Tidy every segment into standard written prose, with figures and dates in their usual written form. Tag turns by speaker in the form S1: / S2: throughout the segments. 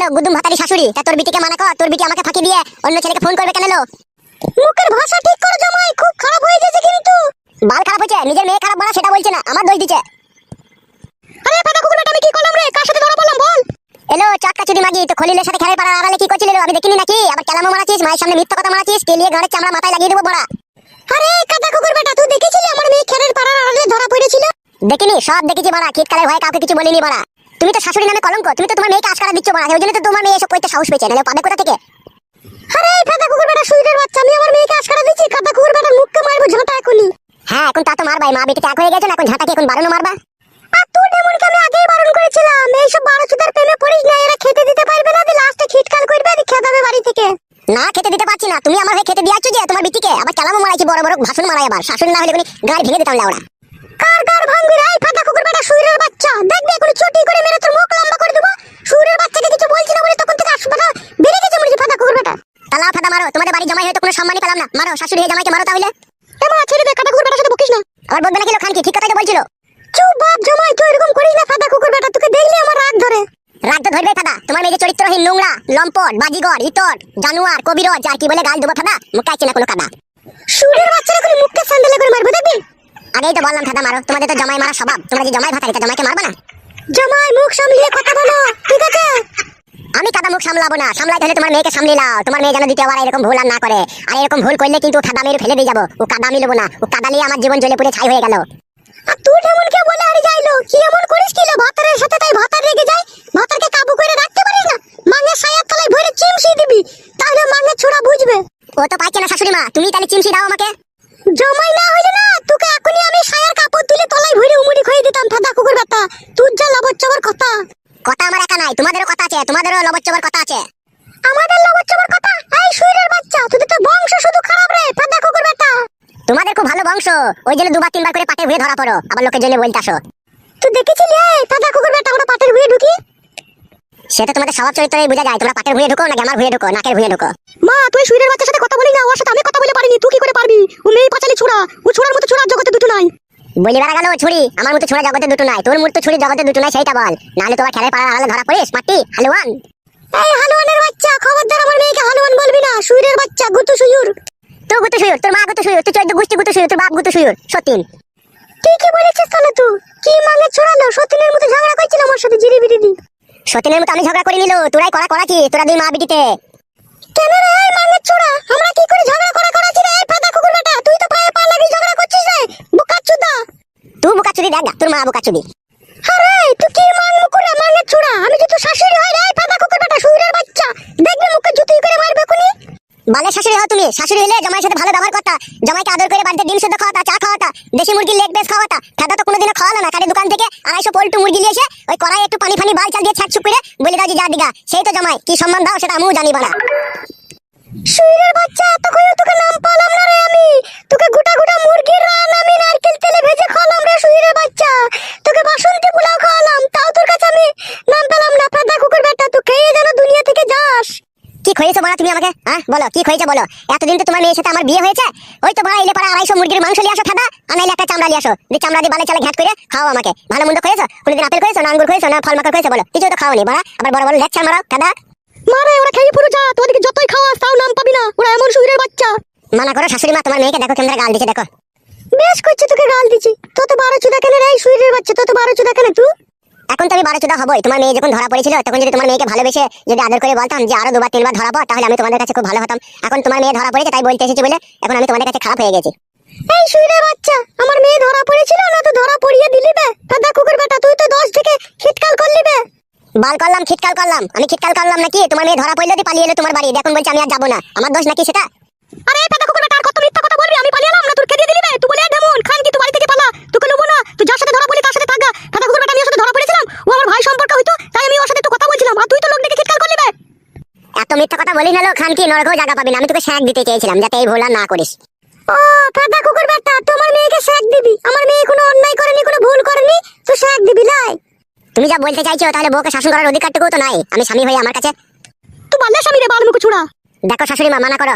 S1: হলো গুদুম ভাতারি শাশুড়ি, তা তোর বিটিকে মানা কর, তোর বিটি আমাকে ফাঁকি দিয়ে অন্য ছেলেকে ফোন করবে কেন? মুখের ভাষা ঠিক করো জামাই, খুব খারাপ হয়ে গেছে কিন্তু। বাল খারাপ হয়েছে, নিজের মেয়ে খারাপ বলা সেটা বলছে না, আমার দোষ দিচ্ছে। আরে ফাটা কুকুর বেটা, আমি কি করলাম রে? কার সাথে ধরা পড়লাম বল? এলো চাক্কা চুদি মাগি, তো খলিলের সাথে খেলার পাড়ার আড়ালে কি করছিলি রে? আমি দেখিনি নাকি? আবার কেলামো মারাছিস, মায়ের সামনে মিথ্যা কথা মারাছিস, তেলিয়ে গাড়ের চামড়া মাথায় লাগিয়ে দেবো বড়া। আরে কাদা কুকুর বেটা, তুই দেখেছিলি আমার মেয়ে খেলার পাড়ার আড়ালে ধরা পড়েছিল? দেখিনি, সব দেখেছি বড়া, শীতকালের ভয়ে কাউকে কিছু বলিনি বড়া। তুমি তো শাশুড়ি নামে কলঙ্ক, তুমি তো তোমার মেয়েকে আশকারা দিচ্ছ বড়া, ওই জন্য তো তোমার মেয়ে এসব কইতে সাহস পেয়েছে, নাহলে পাবে কোথা থেকে? আরে ফাটা কুকুর বেটা, শুইরের বাচ্চা, আমি আমার মেয়েকে আশকারা দিচ্ছি? কাদা কুকুর বেটা মুখকে মারবো ঝাঁটা এখনই। হ্যাঁ এখন তা তো মারবাই, মা বেটিতে এক হয়ে গেছে না, এখন ঝাঁটাকে এখন বারণও মারবা। আর তুই ডেমনকে আমি আগেই বারণ করেছিলাম, এইসব বারোচুদার প্রেমে পড়িস না, এরা খেতে দিতে পারবে না, লাস্টে খিটকাল করবে, আর খেতে হবে বাড়ি থেকে। না খেতে দিতে পারছি না, তুমি আমার হয়ে খেতে দিয়াচ্ছ যে তোমার বিটিকে, আবার চালামো মারাইছি, বড় বড় ভাষণ মারাই, আবার শাশুড়ি না হলে কোনো গাড়ি ভেঙে দিতাম লাউড়া। কার গাড় ভাঙবি রে ফাটা কুকুর বেটা, শুইরের বাচ্চা? দেখবি এখন চটি করে মেরে তোর মুখ লম্বা করে দেবো। শুইরের বাচ্চাকে কিছু বলছি না বলে তখন থেকে হাসপাতাল বেরিয়ে গেছে মরে ফাটা কুকুর বেটা। তালা ফাটা মারো, তোমাদের বাড়ি জামাই হয়তো কোনো সম্মানই পেলাম না, মারো শাশুড়ি হয়ে জামাইকে মারো তাহলে। এমা ছেড়ে দে, কাটা কুকুর বেটার সাথে বকিস না। আবার বলবে না কি খান কি, ঠিক কথাই তো বলছিল। চুপ বাপ জামাই, তুই এরকম করিস না ফাটা কুকুর বেটা, তোকে দেখলে আমার রাগ ধরে। রাগ তো ধরবে ফাটা, তোমার মেয়ে যে চরিত্রহীন, নোংরা, লম্পট, বাজিগর, ইতর, জানোয়ার, কবিরজ, আর কি বলে গাল দেবো ফাটা, মুখ কাইছে না কোনো কাদা। শুইরের বাচ্চারা করে মুখকে স্যান্ডেলে করে মারবো দেখবি। আগেই তো বললাম ফাটা মারো, তোমাদের তো জামাই মারা স্বভাব, তোমরা যে জামাই ভাতারি, তা জামাইকে মারবা না? জামাই মুখ সামলিয়ে কথা বলো, ঠিক আছে? আমি কাদা মুখ সামলাবো না, সামলাইতে হলে তোমার মেয়েকে সামলে নাও, তোমার মেয়ে যেন দ্বিতীয়বার এরকম ভুল আর না করে। আর এরকম ভুল করলে কিন্তু ফাদা মেরে ফেলে দিয়ে যাবো, ও কাদা আমি নেবো না, ও কাদা নিয়ে আমার জীবন জ্বলে পুড়ে ছাই হয়ে গেল। আর তুই এমন কে বলে আরে যাইলো, কি এমন করিস কি ভাতারের সাথে, তাই ভাতার রেগে যায়? ভাতারকে কাবু করে রাখতে পারিস না? মাঙ্গের সায়ার তলায় ভরে চিমসি দিবি, তাহলে মাঙ্গের ছোড়া বুঝবে। ও তো পাইছে না শাশুড়ি মা, তুমি তাহলে চিমসি দাও আমাকে। জামাই না হইলে না, তোকে এখনই আমি সায়ার কাপড় তুলে তলায় ভরে উমুড়ি খইয়ে দিতাম ফাদা কুকুর বেটা। তুই যা লবচ্চবর কথা। কথা আমার একা নাই, তোমাদেরও কথা আছে, তোমাদেরও লবচ্চবর কথা আছে। আমাদের লবচ্চবর কথা? এই শুইরের বাচ্চা, তোদের তো বংশ শুধু খারাপ রে ফাদা কুকুর বেটা। তোমাদের খুব ভালো বংশ, ওই জন্য দুবার তিনবার করে পাটে ভুয়ে ধরা পড়ো, আবার লোকের জন্য বলতে আসো। তুই দেখেছিলি এই ফাদা কুকুর বেটা আমরা পাটের ভুয়ে ঢুকি? সেটা তোমাদের স্বভাব চরিত্রই বোঝা যায়, তোমরা পাটের ভুয়ে ঢুকো নাকি আমার ভুয়ে ঢুকো, নাকের ভুয়ে ঢুকো। মা তুই শুইরের বাচ্চার সাথে কথা বলি না, ওর সাথে আমি কথা বলে পারিনি, তুই কি করে পারবি? ও মেয়ে পাঁচালি ছোড়া, ও ছোড়ার মতো ছোড়ার জগতে দুটো নাই। বলি বেড়া গেল ছুরি, আমার মতো ছোড়া জগতে দুটো নাই, তোর মতো ছুরি জগতে দুটো নাই, সেইটা বল, নাহলে তোমার খেলার পাড়ার আড়ালে ধরা পড়িস মাটি হালুয়ান। এই হালুয়ানের বাচ্চা, খবরদার আমার মেয়েকে হালুয়ান বলবি না, শুইরের বাচ্চা গুতু শুয়ুর। তো গুতু শুয়ুর, তোর মা গুতু শুয়ুর, তুই 14 গোষ্ঠী গুতু শুয়ুর, তোর বাপ গুতু শুয়ুর, সতীন। তুই কি বলেছিস কেন? তুই কি মাঙ্গে ছড়ালো, সতীনের মতো ঝগড়া করছিল আমার সাথে জিরি বিরি দি। সতীনের মতো আমি ঝগড়া করে নিল, তোরাই করাছি, তোরা দুই মা বিটিতে। কেন রে এই মাঙ্গের ছোড়া, আমরা কি করে ঝগড়া করাছি রে? এই ফাদা কুকুর বেটা, তুই তো পায়ে পা লাগিয়ে ঝগড়া করছিস রে বুকাচুদা। তুই বুকাচুদি দেখ, তোর মা বুকাচুদি। আরে তুই কি মাং মুকুরা মাঙ্গের ছোড়া, আমি যে তোর শাশুড়ি হই রে ফাদা কুকুর বেটা, শুইরের বাচ্চা, দেখবি মুখে জুতোই করে মারবে কোনি। বালে শাশুড়ি হও তুমি, শাশুড়ি হলে জামাইয়ের সাথে ভালো ব্যবহার করতা, জামাইকে আদর করে বাড়িতে ডিম সেদ্ধ খাওয়াতা, চা খাওয়াতা, দেশি মুরগির লেগ পিস খাওয়াতা, ফাদা তো কোনোদিনও খাওয়ালো না, কারি দোকান থেকে 250 পোল্ট্রি মুরগি নিয়ে এসে ওই কড়াই একটু পানি ফানি বাল চাল দিয়ে ছাট ছুপ করে বলে দাও যে যা দিগা, সেই তো জামাই, কি সম্মান দাও সেটা আমিও জানি বাড়া। শুইরের বাচ্চা, তোকে নাম পালাম না রে আমি, তোকে গোটা গোটা মুরগির রান আমি নারকেল তেলে ভেজে খাওয়ালাম রে শুইরের বাচ্চা, তোকে বাসন্তী পোলাও খাওয়ালাম, তাও তোর কাছে আমি নাম পেলাম না ফাদা কুকুর বেটা, তুই খেয়ে যেন দুনিয়া থেকে যাস। কি খয়েছো বড়া তুমি আমাকে, হ্যাঁ বলো কি খয়েছে বলো? এতদিন তো তোমার মেয়ের সাথে আমার বিয়ে হয়েছে, ওই তো বড়া এলে পাড়া 250 মুরগির মাংস নিয়ে আসো ফাদা, আর নাইলে একটা চামড়া নিয়ে আসো, যে চামড়া দিয়ে বালে চালে ঘাট করে খাও আমাকে। ভালো মন্দ খয়েছো? কোনদিন আপেল খয়েছো না আঙ্গুর খয়েছো না ফল মাখা খয়েছো বলো? কিছু তো খাওনি বড়া, আবার বড় বড় লেকচার মারো ফাদা। মারে ওরা খেয়ে পুরো যা, তোদেরকে যতই খাওয়াস তাও নাম পাবি না, ওরা এমন শুইরের বাচ্চা। মানা করো শাশুড়ি মা, তোমার মেয়েকে দেখো কেমন গাল দিছে, দেখো। বেশ করছে, তোকে গাল দিছি, তত 12 চুদা কেন রে শুইরের বাচ্চা, তত 12 চুদা কেন তুই? এখন তো আমি 12 চুদা হবই, তোমার মেয়ে যখন ধরা পড়েছিল তখন যদি তোমার মেয়েকে ভালোবেসে যদি আদর করে বলতাম যে আরো 2বার 3বার ধরা পড়, তাহলে আমি তোমাদের কাছে খুব ভালো হতাম। এখন তোমার মেয়ে ধরা পড়েছে তাই বলতে এসেছি বলে এখন আমি তোমাদের কাছে খারাপ হয়ে গেছি। এই শুইরের বাচ্চা, আমার মেয়ে ধরা পড়েছিল না তো ধরা পড়িয়ে দিলি বে ফাদা কুকুর বেটা, তুই তো 10 থেকে খিটকাল করলি বে। বাল করলাম খিটকাল করলাম, আমি খিটকাল করলাম নাকি? তোমার মেয়ে ধরা পড়লো দিয়ে পালিয়ে এলো তোমার বাড়ি, এখন বলছে আমি আর যাবো না, আমার দোষ নাকি সেটা? আরে ফাদা কুকুর বেটা, আর কত মিথ্যা কথা বলবি? আমি পালিয়ে এলাম না, তোর খেদিয়ে দিলি বে, তুই বলে ঢেমন খান কি তুই বাড়ি থেকে পালা, তোকে নেবো না, তুই যার সাথে ধরা পড়লি তার সাথে থাকা। ফাদা কুকুর বেটা, আমি ওর সাথে ধরা পড়েছিলাম, ও আমার ভাই সম্পর্ক হইতো, তাই আমি ওর সাথে একটু কথা বলছিলাম, আর তুই তো লোক দেখে খিটকাল করলি বে। এত মিথ্যা কথা বলিস না লো খান কি, নরকেও জায়গা পাবি না, আমি তোকে শ্যাক দিতে চেয়েছিলাম যাতে এই ভুল আর না করিস। ও ফাদা কুকুর বেটা, তোমার মেয়েকে শ্যাক দিবি? আমার মেয়ে কোনো অন্যায় করেনি, কোনো ভুল করেনি, তুই শ্যাক দিবি লাই? তুমি যা বলতে চাইছো তাহলে বউকে শাসন করার অধিকারটুকু তো নাই, আমি স্বামী হই আমার কাছে। তুই বললে স্বামী রে বালমুখ ছুড়া। দেখো শাশুড়ি মা, মানা করো।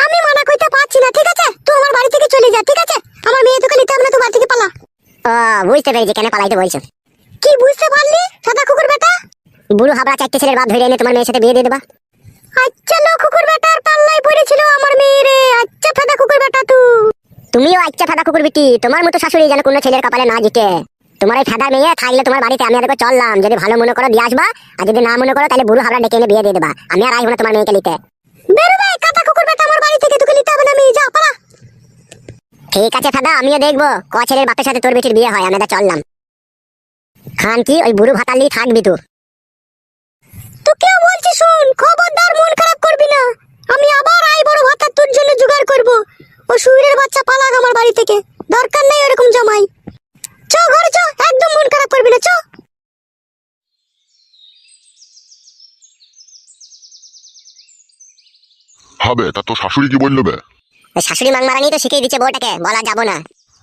S1: আমি মানা করতে পারছি না, ঠিক আছে? তুই আমার বাড়ি থেকে চলে যা, ঠিক আছে? আমার মেয়ে তোকে নিতে হবে না, তুই বাড়ি থেকে পালা। ও বুঝতে পেরেছি কেন পালাইতে বলছো। কি বুঝতে পারলি ফাদা কুকুর বেটা? বুড়ো হাবড়া চারটে ছেলের বাপ ধরে এনে তোমার মেয়ের সাথে বিয়ে দিয়ে দেবা। আচ্ছা লো কুকুর বেটার পাল্লাই পড়েছিল আমার মেয়ে রে। আচ্ছা ফাদা কুকুর বেটা তুমিও আচ্ছা ফাদা কুকুর বিটি, তোমার মতো শাশুড়ি যেন কোনো ছেলের কপালে না জিতে। তোমার এই ফাদার মেয়ে থাকলে তোমার বাড়িতে আমি আর চললাম, যদি ভালো মনে করো দিয়ে আসবা, আর যদি না মনে করো তাহলে বুড়ো হাবড়া ডেকে এনে বিয়ে দিয়ে দেবা। আমি আর আইব না তোমার মেয়েকে নিতে। বেরোবে কাটা কুকুর বেটা আমার বাড়ি থেকে, তোকে নিতে হবে না, আমি যা পালা। ঠিক আছে ফাদা, আমিও দেখবো ক ছেলের বাপের সাথে তোর বেটির বিয়ে হয়। আমরা চললাম। খান কি ওই বুড়ো ভাতালি থাকবি তোকেও বলছি শুন, খবরদার মন খারাপ করবি না। আমি আবার আই বড় ভাতা তোর জন্য জোগাড় করব। ও শুইরের বাচ্চা পালাক আমার বাড়ি থেকে, দরকার নেই এরকম জামাই। চ ঘরে চ, একদম মন খারাপ করবি না, চ।
S2: হবে তা তোর শাশুড়ি কি বললো বে?
S1: শাশুড়ি মাংমারানি তো শিখিয়ে দিচ্ছে বউটাকে, বলা যাবো না।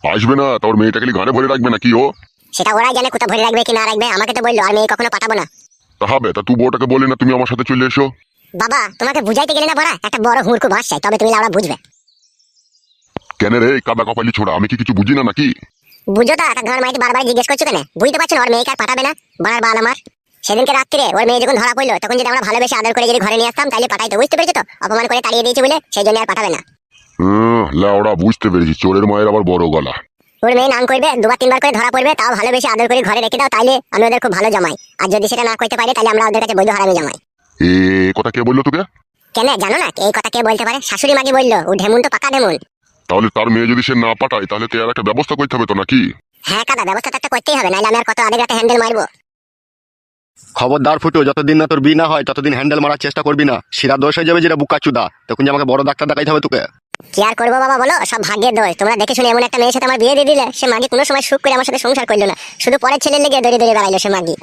S2: আসবে না তোর মেয়েটাকে গানে ভরে রাখবে নাকি ও?
S1: সেটা ওরাই জানে কোথা ভরে রাখবে কি না রাখবে, আমাকে তো বললো আর মেয়ে কখনো পাঠাবো না।
S2: তা হবে তা তুই বউটাকে বলে না তুমি আমার সাথে চলে এসো।
S1: বাবা তোমাকে বুঝাইতে গেলে না বড়া একটা বড় হুড়কু ভাস চাই, তবে তুমি লাউড়া বুঝবে।
S2: কেন রে কাদা কপালি ছোড়া, আমি কি কিছু বুঝি না নাকি?
S1: বুঝো তা ঘর মাইতে বারবার জিজ্ঞেস করছো কেন? বুঝতে পারছো না ওর মেয়েকে আর পাঠাবে না? বাড়ার বাল আমার। সেদিনকে রাত্রে ওর মেয়ে যখন ধরা পড়লো তখন যদি আমরা ভালোবেসে আদর করে যদি ঘরে নিয়ে আসতাম তাহলে পাঠাইতো, বুঝতে পেরেছো তো? অপমান করে তাড়িয়ে দিয়েছে বলে সেই জন্য আর পাঠাবে না।
S2: লাউড়া বুঝতে পেরেছি, চোরের মায়ের আবার বড় গলা।
S1: ওর মেয়ে নাম করবে, দুবার তিনবার করে ধরা পড়বে, তাও ভালোবেসে আদর করে ঘরে রেখে দাও, তাইলে আমি ওদের খুব ভালো জামাই। আর যদি সেটা না করতে পারি তাহলে আমরা ওদের কাছে বৈধ হারামি জামাই।
S2: এ কথা কে বললো তোকে?
S1: কেন জানো না এই কথা কে বলতে পারে? শাশুড়ি মাগি বললো। ও ঢেমুন তো পাকা ঢেমুন।
S2: তাহলে তার মেয়ে যদি সে না পাঠায় তাহলে তো আর একটা ব্যবস্থা করতে হবে তো নাকি?
S1: হ্যাঁ কাদা, ব্যবস্থা তো একটা করতেই হবে, নাহলে আমি আর কত আধে রাতে হ্যান্ডেল মারবো।
S3: খবরদার ফুটো, যতদিন না তোর বিয়ে না হয় ততদিন হ্যান্ডেল মারার চেষ্টা করবি না। শিরা দোষ হয়ে যাবে যেটা বুকাচুদা, তখন যে আমাকে বড় ডাক্তার দেখাইতে হবে তোকে।
S1: কি আর করবো বাবা বলো, সব ভাগ্যের দোষ। তোমরা দেখে শুনে এমন একটা মেয়ের সাথে আমার বিয়ে দিয়ে দিলে, সে মাগি কোনো সময় সুখ করে আমার সাথে সংসার করলো না, শুধু পরের ছেলের লেগে দড়ি দড়ি বেড়াইলো সে মাগি।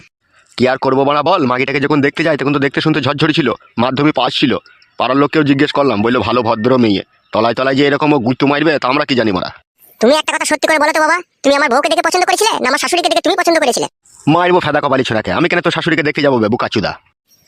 S3: কি আর করবো বানা বল, মাগিটাকে যখন দেখতে যাই তখন তো দেখতে শুনতে ঝরঝরি ছিল, মাধ্যমিক পাস ছিল। পাড়ার লোককেও জিজ্ঞেস করলাম, বললো ভালো ভদ্র মেয়ে। তলায় তলায় যে এরকম গুত্তু মারবে তা আমরা কি জানি মারা।
S1: তুমি একটা কথা সত্যি করে বলো তো বাবা, তুমি আমার বউকে দেখে পছন্দ করেছিলে না আমার শাশুড়িকে দেখে তুমি পছন্দ করেছিলে?
S3: মারবো ফেদা কপালি ছোড়াকে, আমি কেন তোর শাশুড়িকে দেখতে যাবো বুকাচুদা?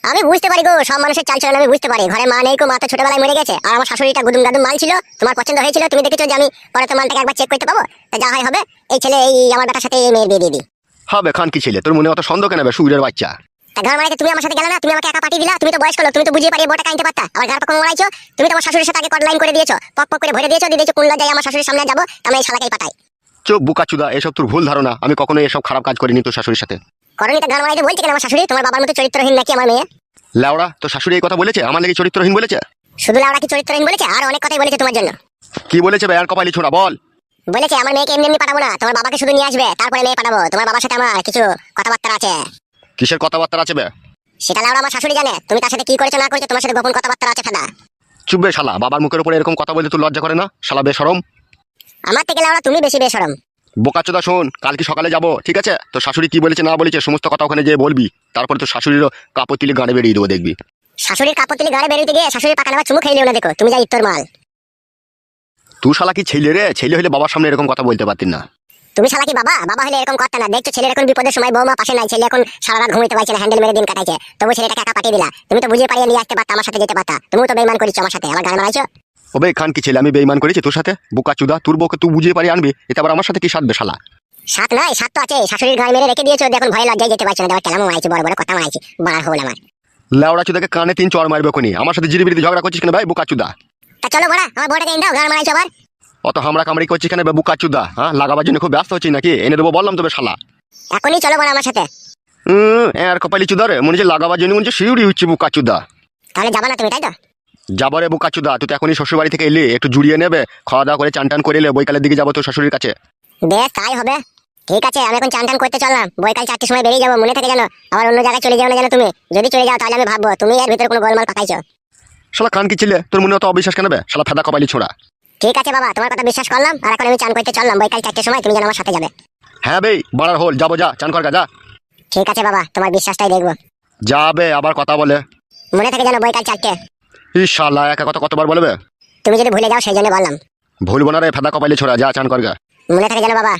S1: আমি বুঝতে পারি গো, সব মানুষের চালচলন আমি বুঝতে পারি। ঘরে মা নেই কো, মা তো ছোটবেলায় মরে গেছে, আর আমার শাশুড়িটা গুদুম গাদুম মাল ছিল। তোমার পছন্দ হয়েছিল, তুমি দেখেছো যে আমি পরে তো মালটাকে একবার চেক করতে পাবো। তা যা হয় হবে, এই ছেলে এই আমার বেটার সাথে এই মেয়ের বিয়ে দিয়ে দিই।
S3: হবে খান কি ছেলে, তোর মনে অত সন্দেহ কেন সুরের বাচ্চা?
S1: তা ঘর মারাইতে তুমি আমার সাথে গেলে না, তুমি আমাকে একা পাঠিয়ে দিলা। তুমি তো বয়স্ক লোক, তুমি তো বুঝিয়ে পারিয়ে বউটা কাইতে পারতা। আবার ঘর পক্ষ মারাইছো, তুমি তো আমার শাশুড়ির সাথে আগে কট লাইন করে দিয়েছো, পক পক করে ভরে দিয়েছো, দিয়ে দিয়েছো কোন লজ্জায় আমার শাশুড়ির সামনে যাবো, আমি এই শালাকেই পাঠাই।
S3: চুপ বুকাচুদা, এসব তোর ভুল ধারণা। আমি কখনোই এসব খারাপ কাজ করিনি তোর শাশুড়ির সাথে।
S1: করনি তো ঘর মারাইতে বলছে কেন আমার শাশুড়ি? তোমার বাবার মতো চরিত্রহীন নাকি আমার মেয়ে?
S3: লাউড়া তোর শাশুড়ি এই কথা বলেছে? আমার লাগি চরিত্রহীন বলেছে?
S1: শুধু লাউড়া কি চরিত্রহীন বলেছে, আর অনেক কথাই বলেছে তোমার জন্য।
S3: কি বলেছে বেয়ার কপালি ছোড়া বল?
S1: বলেছে আমার মেয়েকে এমনি এমনি পাঠাবো না, তোমার বাবাকে শুধু নিয়ে আসবে, তারপরে মেয়ে পাঠাবো। তোমার বাবার সাথে আমার কিছু কথাবার্তা আছে।
S3: কিসের কথাবার্তা আছে বে?
S1: সেটা লাউড়া আমার শাশুড়ি জানে। তুমি তার সাথে কি করেছো না করেছো, তোমার সাথে গোপন কথাবার্তা আছে ফাদা।
S3: চুপবে শালা, বাবার মুখের উপরে এরকম কথা বলতে তোর লজ্জা করে না শালা বেশরম?
S1: আমার থেকে লাউড়া তুমি বেশি বেশরম।
S3: বোকাচোদা শোন, কালকে সকালে যাবো ঠিক আছে? তো শাশুড়ি কি বলেছে না বলেছে সমস্ত কথা ওখানে যে বলবি, তারপরে তো শাশুড়িরও কাপড় তুলে গাড়ি বেরিয়ে দেবো দেখবি।
S1: শাশুড়ির কাপড় তুলে গাড়ি বেরোতে গিয়ে শাশুড়ির পাকা নেওয়া চুমু খেয়ে না, দেখো তুমি যা ইত্তর মাল।
S3: তুই শালা কি ছেলে রে? ছেলে হলে বাবার সামনে এরকম কথা বলতে পারতিস না।
S1: তুমি শালা কি বাবা? বাবা হলে এরকম কথা না। দেখছো ছেলের এখন বিপদের সময়, বৌমা পাশে নাই, ছেলে এখন সারা রাত ঘুমাইতে পারছে না, হ্যান্ডেল মেরে দিন কাটাইছে, তবু ছেলেটাকে একা পাঠিয়ে দিলা। তুমি তো বুঝিয়ে পারিয়ে নিয়ে আসতে পারতা, আমার সাথে যেতে পারতা। তুমি তো বেইমান করেছো আমার সাথে, আমার গান মারাইছো।
S3: ওবে খান কি ছেলে, আমি বেইমান করেছি তোর সাথে? বোকাচোদা, তোর বউকে তুই বুঝিয়ে পারি আনবি, এতে আবার আমার সাথে কি সাধবে শালা?
S1: সাত নাই, সাত তো আছে। শাশুড়ির গায়ে মেরে রেখে দিয়েছো, এখন ভয় লজ্জায় যেতে পারছো না। আবার কেলামও মারাইছি, বড় বড় কথা মারাইছি, বার হল আমার।
S3: লেওড়া চুদাকে কানে 3 চড় মারবে কোনি, আমার সাথে জিরিবিরিতে ঝগড়া করছিস কেন ভাই বোকাচোদা?
S1: তা চলো বড়া, আমার বড়টাকে এনে দাও, গান মারাইছো আবার।
S3: অত হামড়া কামড়ি করছিস কেন বোকাচোদা? হ্যাঁ, লাগাবার জন্য খুব ব্যস্ত হচ্ছিস নাকি? এনে দেবো বললাম তবে শালা।
S1: এখনই চলো বড়া আমার সাথে।
S3: আর কপালি চুদারে মনে হচ্ছে লাগাবার জন্য মনে হচ্ছে শিউরি হচ্ছে বোকাচোদা।
S1: তাহলে যাবা না তুমি, তাই তো?
S3: যাবো রে বোকাচোদা, তুই তো এখনই শ্বশুর বাড়ি থেকে এলি, একটু জুড়িয়ে নেবে, খাওয়া দাওয়া করে চান টান করে এলে বৈকালের দিকে যাবো তোর শাশুড়ির কাছে।
S1: বেশ তাই হবে। ঠিক আছে, আমি এখন চান টান করতে চললাম, বৈকাল 4টের সময় বেরিয়ে যাবো, মনে থাকে জানো। আবার অন্য জায়গায় চলে যাও না জানো তুমি। যদি চলে যাও তাহলে আমি ভাববো তুমি এর ভিতরে কোনো গোলমাল পাকাইছো।
S3: শালা কান কি ছিলে, তোর মনে অত অবিশ্বাস কেন বে শালা ফেদা কপালি ছোড়া?
S1: ঠিক আছে বাবা, তোমার কথা বিশ্বাস করলাম। আর এখন আমি চান করতে চললাম, বৈকাল 4টের সময় তুমি যেন আমার সাথে যাবে।
S3: হ্যাঁ বেই বাড়ার হোল, যাবো যা, চান কর গা যা।
S1: ঠিক আছে বাবা, তোমার বিশ্বাসটাই দেখবো।
S3: যাবে আবার কথা বলে।
S1: মনে থাকে জানো বৈকাল 4টে।
S3: ই শালা একা কথা কতবার বলবে?
S1: তুমি যদি ভুলে যাও সেই জন্য বললাম।
S3: ভুলবো না রে ফেদা কপালি ছোড়া, যা চান কর গা।
S1: মনে থাকে জানো বাবা।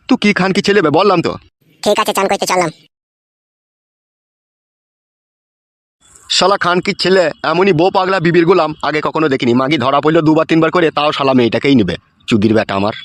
S3: তুই কি খান কি ছেলে বে বললাম তো।
S1: ঠিক আছে, চান করতে চললাম।
S3: শালা খান কি ছেলে, এমনই বউ পাগলা বিবির গোলাম আগে কখনো দেখিনি। মাগি ধরা পড়লো 2বার 3বার করে, তাও শালা মেয়েটাকেই নেবে। চুদির বেটা আমার।